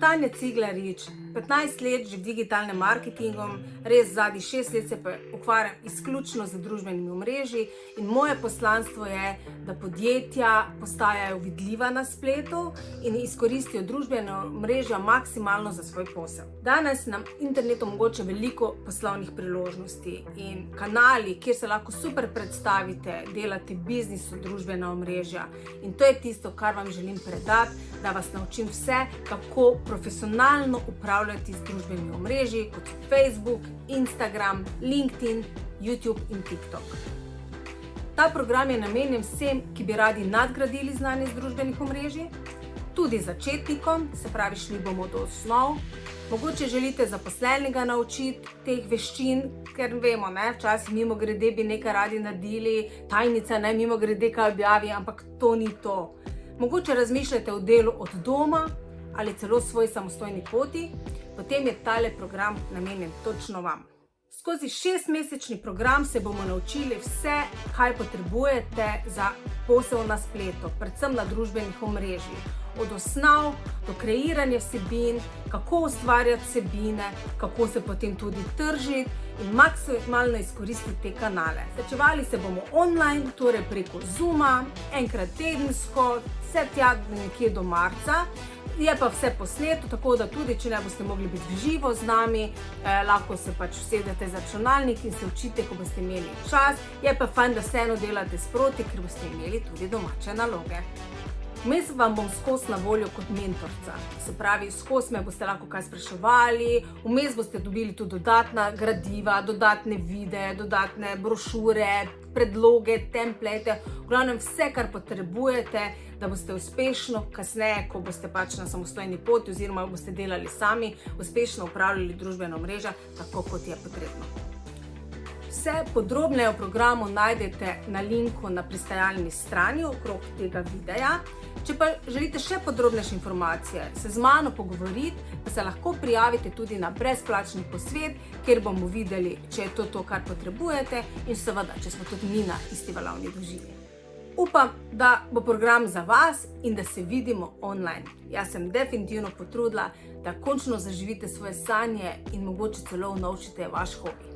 Tanja Ciglarič, 15 let že v digitalnem marketingu, res zadnjih 6 let se pa ukvarjam izključno z družbenimi omrežji in moje poslanstvo je, da podjetja postajajo vidljiva na spletu in izkoristijo družbene omrežja maksimalno za svoj posel. Danes nam internet omogoča veliko poslovnih priložnosti in kanali, kjer se lahko super predstavite, delate biznis v družbena omrežja. In to je tisto, kar vam želim predati, da vas naučim vse, kako profesionalno upravljati z družbenimi omrežji, kot so Facebook, Instagram, LinkedIn, YouTube in TikTok. Ta program je namenjen vsem, ki bi radi nadgradili znanje z družbenih omrežij, tudi začetnikom, se pravi, šli bomo do osnov. Mogoče želite zaposlenega naučiti teh veščin, ker vemo, včasih mimo grede bi nekaj radi naredili, tajnica mimo grede kaj objavi, ampak to ni to. Mogoče razmišljate o delu od doma ali celo svoj samostojni poti, potem je tale program namenjen točno vam. Skozi 6-mesečni program se bomo naučili vse, kaj potrebujete za posel na spletu, predvsem na družbenih omrežjih. Od osnov do kreiranja vsebin, kako ustvarjati vsebine, kako se potem tudi tržiti in maksimalno izkoristiti te kanale. Srečevali se bomo online, torej preko Zooma, enkrat tedensko, vse tja nekje do marca. Je pa vse posneto, tako da tudi, če ne boste mogli biti v živo z nami, lahko se pač usedete za računalnik in se učite, ko boste imeli čas. Je pa fajn, da vseeno delate sproti, ker boste imeli tudi domače naloge. Vmes vam bom skozi na voljo kot mentorca, se pravi, skozi me boste lahko kaj spraševali, vmes boste dobili tudi dodatna gradiva, dodatne videe, dodatne brošure, predloge, template, v glavnem vse, kar potrebujete, da boste uspešno kasneje, ko boste pač na samostojni poti oziroma boste delali sami, uspešno upravljali družbena omrežja, tako kot je potrebno. Vse podrobneje o programu najdete na linku na pristajalni strani okrog tega videa. Če pa želite še podrobnejše informacije, se z mano pogovoriti, pa se lahko prijavite tudi na brezplačni posvet, kjer bomo videli, če je to, kar potrebujete in seveda, če smo tudi mi na isti valovni dolžini. Upam, da bo program za vas in da se vidimo online. Jaz sem definitivno potrudila, da končno zaživite svoje sanje in mogoče celo unovčite vaš hobi.